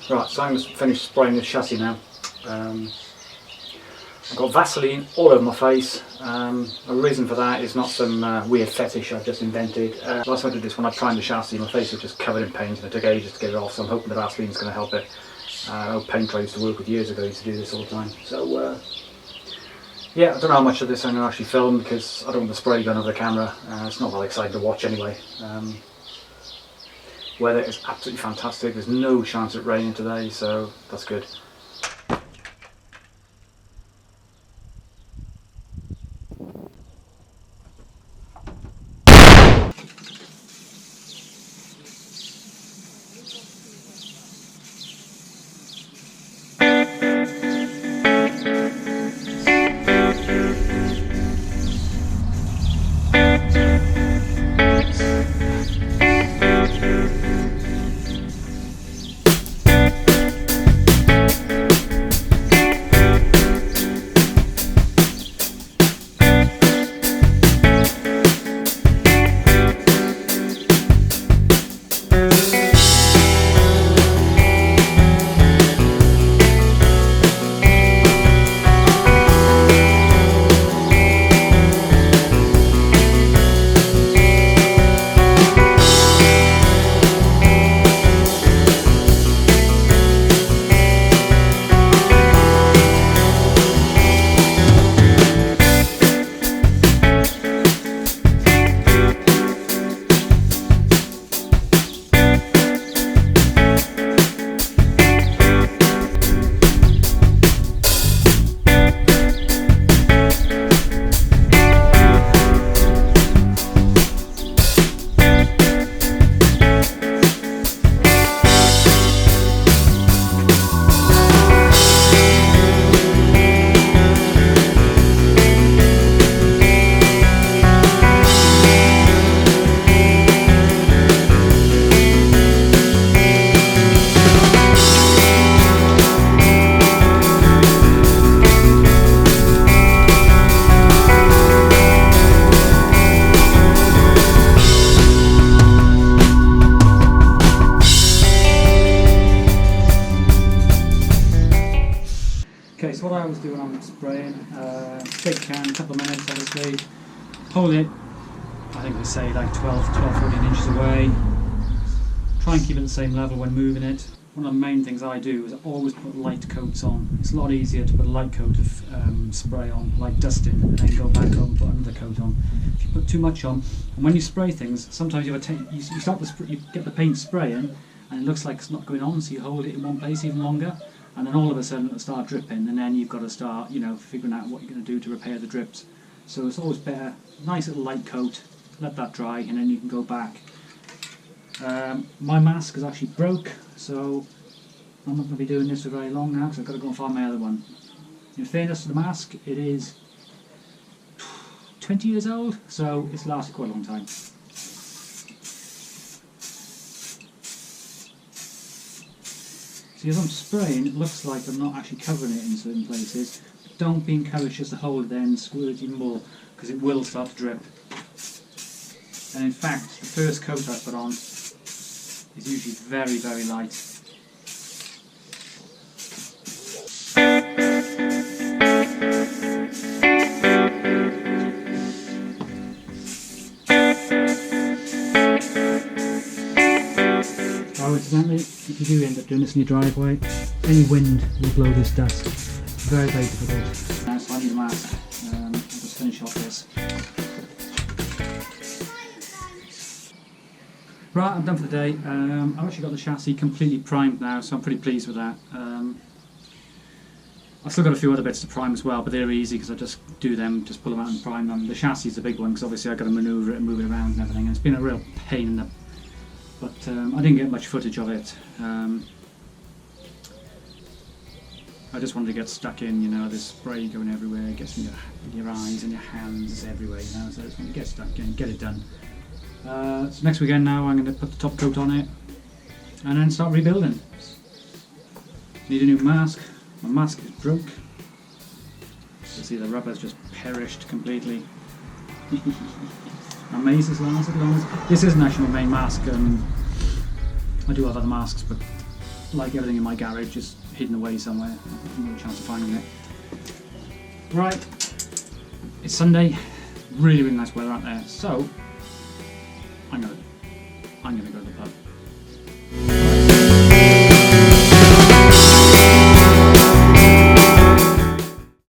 Right, so I'm going to finish spraying this chassis now. I've got Vaseline all over my face. The reason for that is not some weird fetish I've just invented. Last time I did this, when I primed the chassis, my face was just covered in paint and it took ages to get it off, so I'm hoping the Vaseline's going to help it. Old paint I used to work with years ago used to do this all the time. So yeah, I don't know how much of this I'm going to actually film because I don't want the spray gun over the camera. It's not that exciting to watch anyway. Weather is absolutely fantastic. There's no chance of raining today, so that's good. Okay, so what I always do when I'm spraying, big can, couple of minutes obviously, hold it, I think we say like 14 inches away, try and keep it at the same level when moving it. One of the main things I do is I always put light coats on. It's a lot easier to put a light coat of spray on, like dusting, and then go back home and put another coat on. If you put too much on, and when you spray things, sometimes you start you get the paint spraying, and it looks like it's not going on, so you hold it in one place even longer. And then all of a sudden it'll start dripping, and then you've got to start, figuring out what you're going to do to repair the drips. So it's always better, nice little light coat, let that dry, and then you can go back. My mask is actually broke, so I'm not going to be doing this for very long now because I've got to go and find my other one. In fairness to the mask, it is 20 years old, so it's lasted quite a long time. See, as I'm spraying, it looks like I'm not actually covering it in certain places. But don't be encouraged just to hold it there and squirt it even more, because it will start to drip. And in fact, the first coat I put on is usually very, very light. Incidentally, if you do end up doing this in your driveway, any wind will blow this dust. Very, very difficult. Now, so I need a mask. I'll just finish off this. Right, I'm done for the day. I've actually got the chassis completely primed now, so I'm pretty pleased with that. I've still got a few other bits to prime as well, but they're easy because I just do them, just pull them out and prime them. The chassis is the big one because obviously I've got to manoeuvre it and move it around and everything, and it's been a real pain in the... But I didn't get much footage of it. I just wanted to get stuck in, there's spray going everywhere, it gets in your eyes and your hands, everywhere, so I just want to get stuck in, get it done. So next weekend now I'm going to put the top coat on it and then start rebuilding. Need a new mask. My mask is broke. You see the rubber's just perished completely. My mace has lasted long. This isn't actually my main mask. I do have other masks, but like everything in my garage, just hidden away somewhere. No chance of finding it. Right, it's Sunday. Really, really nice weather out there. So I'm gonna go to the pub.